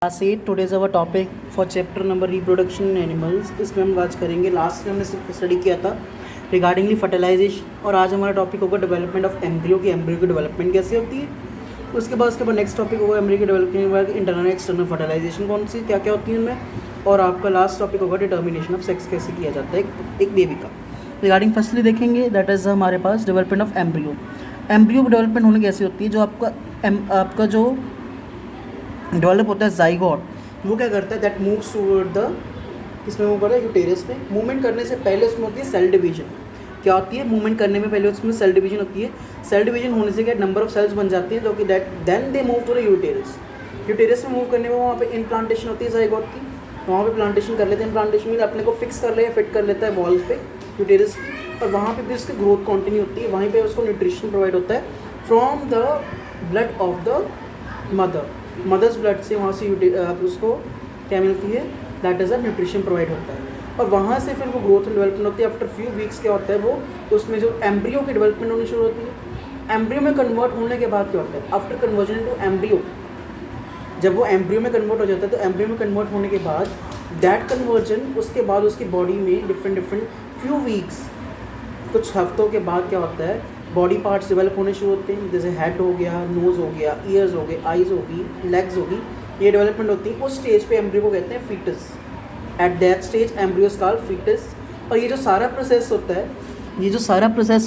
Class 8 today's our topic for chapter number reproduction in animals. इसमें हम बात करेंगे, लास्ट में हमने सिर्फ स्टडी किया था रिगार्डिंगली फर्टिलाइजेशन, और आज हमारा टॉपिक होगा डेवलपमेंट ऑफ एम्ब्रियो की डेवलपमेंट कैसे होती है। उसके बाद नेक्स्ट टॉपिक होगा एम्ब्रियो की डेवलपमेंट के बाद इंटरनल एक्सटर्नल फर्टिलाइजेशन कौन सी क्या क्या होती है उनमें, और आपका लास्ट टॉपिक होगा डिटर्मिनेशन ऑफ सेक्स कैसे किया जाता है एक बेबी का। रिगार्डिंग फर्स्टली देखेंगे दैट इज़ हमारे पास डेवलपमेंट ऑफ एम्ब्रियो। एम्ब्रियो की डेवलपमेंट होने कैसी होती है, जो आपका जो डेवलप होता है जाइगोट, वो क्या करता है दैट मूव्स टूवर्ड द किसमें मूव करता है यूटेरस में। मूवमेंट करने से पहले उसमें होती है सेल डिवीजन। क्या होती है मूवमेंट करने में पहले उसमें सेल डिवीजन होती है। सेल डिवीजन होने से क्या नंबर ऑफ सेल्स बन जाती है, जो कि that then they move to the uterus. Uterus में मूव करने में वहाँ पे इम्प्लांटेशन होती है जाइगोट की, वहाँ पे प्लांटेशन कर लेते हैं। प्लांटेशन में अपने को फिक्स कर ले फिट कर लेता है वॉल्स पे यूटेरस, और वहाँ पे भी उसकी ग्रोथ कंटिन्यू होती है। वहीं पे उसको न्यूट्रिशन प्रोवाइड होता है from the blood of the mother's blood से, वहाँ से उसको क्या मिलती है that is a nutrition provide होता है, और वहाँ से फिर वो ग्रोथ एंड डेवलपमेंट होती है। आफ्टर फ्यू वीक्स क्या होता है वो उसमें जो एम्ब्रियो की डेवलपमेंट होनी शुरू होती है। एम्ब्रियो में कन्वर्ट होने के बाद क्या होता है आफ्टर कन्वर्जन टू एम्ब्रियो, जब वो एम्ब्रियो में कन्वर्ट हो जाता है तो एम्ब्रियो में कन्वर्ट होने के बाद दैट कन्वर्जन उसके बाद उसकी बॉडी में डिफरेंट फ्यू वीक्स कुछ हफ्तों के बाद क्या होता है बॉडी पार्ट्स डेवलप होने शुरू होते हैं, जैसे हेड हो गया, नोज़ हो गया, ईयर्स हो गए, आइज़ होगी, लेग्स होगी, ये डेवलपमेंट होती है। उस स्टेज पे एम्ब्रियो को कहते हैं fetus. At that stage embryo is called fetus. और ये जो सारा प्रोसेस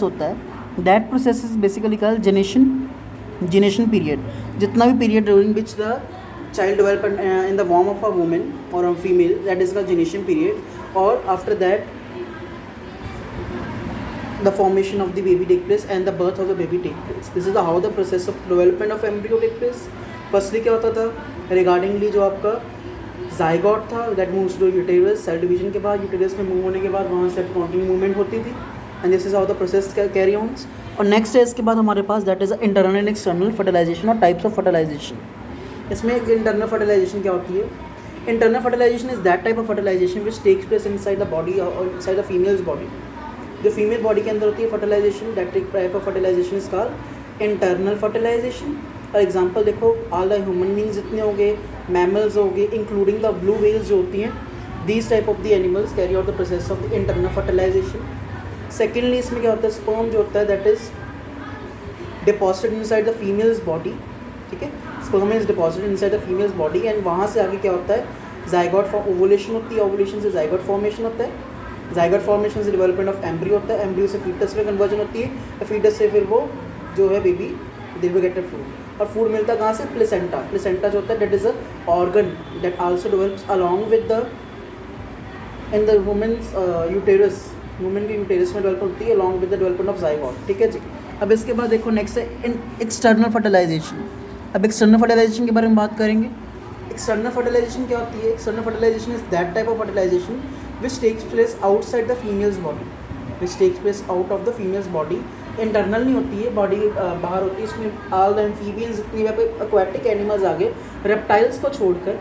होता है that process is basically called gestation period. जितना भी period during which the child development in the वॉर्म ऑफ अ वुमेन और a female, that is the gestation period. और after that the formation of the baby take place and the birth of the baby take place. This is how the process of development of embryo take place. Firstly क्या होता था regardingly जो आपका zygote था that moves to uterus, cell division के बाद uterus में move होने के बाद वहाँ से कंटिन्यू मूवमेंट होती थी, and this is how the process carry on. और नेक्स्ट है इसके बाद हमारे पास that is internal and external fertilization और टाइप्स ऑफ फर्टिलाइजेशन। इसमें इंटरनल फर्टिलाइजेशन क्या होती है, internal fertilization is that type of fertilization which takes place inside the body और इनसाइड द फीमेल्स बॉडी। जो फीमेल बॉडी के अंदर होती है fertilization, that type of fertilization is called internal fertilization. For example देखो ऑल द ह्यूमन बींग्स जितने हो गए, मैमल्स हो गए, इंक्लूडिंग द ब्लू व्हेल्स जो होती हैं, these type of the animals carry out the process of the internal fertilization. Secondly इसमें क्या होता है स्पर्म जो होता है that is deposited inside the females body. ठीक है, sperm is deposited inside the females body, and वहाँ से आगे क्या होता है जाइगोट फॉर ओवुलेशन होती है, ओवुलेशन से जाइगोट फॉर्मेशन होता है, जाइगोट फॉर्मेशन से डेवलपमेंट ऑफ एम्ब्रियो होता है, एम्ब्रियो से फीटस में कन्वर्जन होती है, फीटस से फिर वो जो है baby they will get a food, और फूड मिलता है कहाँ से प्लेसेंटा। प्लेसेंटा जो होता है that is a organ that also develops along with the in the women's uterus, women की यूटेरस में डेवलप होती है along with the development of zygote. ठीक है जी। अब इसके बाद देखो नेक्स्ट है इन एक्सटर्नल फर्टिलाइजेशन। अब एक्सटर्नल फर्टिलाइजेशन के बारे में बात करेंगे। एक्सटर्नल फर्टिलाइजेशन क्या होती है, external fertilization is that type of fertilization which takes place outside the female's body, which takes place out of the female's body। Internal नहीं होती है, बॉडी बाहर होती है। इसमें ऑल द एम्फीबियंस जितनी भी एक्वाटिक एनिमल्स आ गए, रेप्टाइल्स को छोड़कर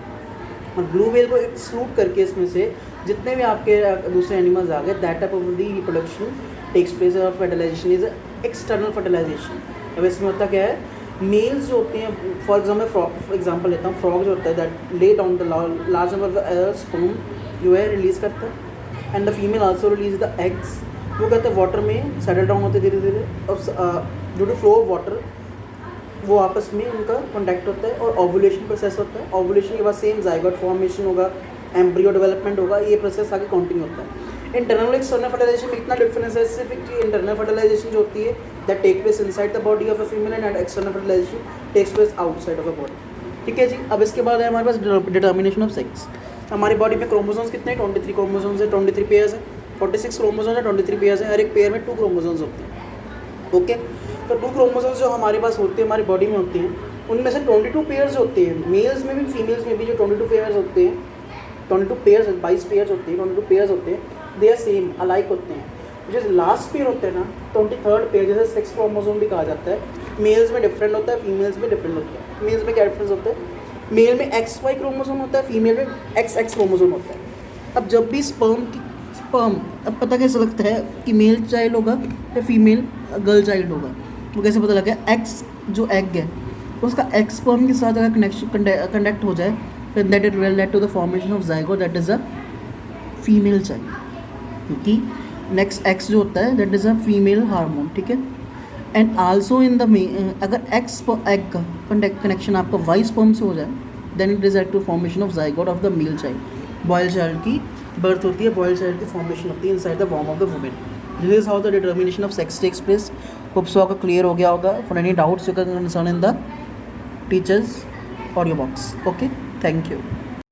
और ब्लू व्हेल को एक्सक्लूड करके इसमें से जितने भी आपके दूसरे एनिमल्स आ गए, that type of the reproduction takes place और फर्टिलाइजेशन इज एक्सटर्नल फर्टिलाइजेशन। अब इसमें होता क्या है, मेल्स जो होते हैं फॉर एग्जाम्पल लेता हूँ, फ्रॉग जो होता है that lay down the large number of sperm जो है रिलीज़ करता है, and the female also release the eggs. वो कहते हैं वाटर में सेटल डाउन होते धीरे धीरे, और due to flow of water वो आपस में उनका कॉन्टैक्ट होता है, और ओवुलेशन प्रोसेस होता है। ओवुलेशन के बाद सेम जाइगोट फॉर्मेशन होगा, एम्ब्रियो डेवलपमेंट होगा, ये प्रोसेस आगे कंटिन्यू होता है। इंटरनल एक्सटर्नल फर्टिलाइजेशन में इतना डिफरेंस है सिर्फ कि इंटरनल फर्टिलाइजेशन जो होती है that take place inside the body of a female, and external fertilization takes place outside of the body. ठीक है जी। अब इसके बाद है हमारे पास डिटर्मिनेशन ऑफ सेक्स। हमारी बॉडी में क्रोमोसोम्स कितने हैं, 23 क्रोमोसोम्स है, 23 पेयर्स है, 46 क्रोमोसोम्स है, 23 पेयर्स है, हर एक पेयर में 2 क्रोमोसोम्स होते हैं। ओके, तो 2 क्रोमोसोम्स जो हमारे पास होते हैं हमारी बॉडी में होते हैं, उनमें से 22 पेयर्स होते हैं, मेल्स में भी फीमेल्स में भी जो 22 पेयर्स होते हैं, 22 पेयर्स 22 पेयर्स होते हैं, 22 पेयर्स होते हैं, दे आर सेम अलाइक होते हैं। जो लास्ट पेयर होते हैं ना 23rd पेयर, जैसे सेक्स क्रोमोसोम भी कहा जाता है, मेल्स में डिफरेंट होता है, फीमेल्स में डिफरेंट होता है। मेल्स में क्या डिफरेंस होता है, मेल में XY क्रोमोसोम होता है, फीमेल में XX क्रोमोसोम होता है। अब जब भी स्पर्म अब पता कैसे लगता है कि मेल चाइल्ड होगा या फीमेल गर्ल चाइल्ड होगा, वो कैसे पता लगा, एक्स जो एग है उसका एक्स स्पर्म के साथ अगर कनेक्ट हो जाए and that it will lead to the formation of zygote, that is a female child. क्योंकि नेक्स्ट एक्स जो होता है that is a female hormone, ठीक है. एंड आल्सो इन द अगर एक्स एग का कनेक्शन आपका वाई स्पर्म से हो जाए then it is at to formation of zygote of the male child. Boy child की बर्थ होती है, बॉयल चाइल्ड की फॉर्मेशन होती है इनसाइड द वॉर्म of the women. This is how the determination of sex takes place. Hope so आपका clear हो गया होगा. For any doubts you can concern in the teachers audio box. Okay, thank you.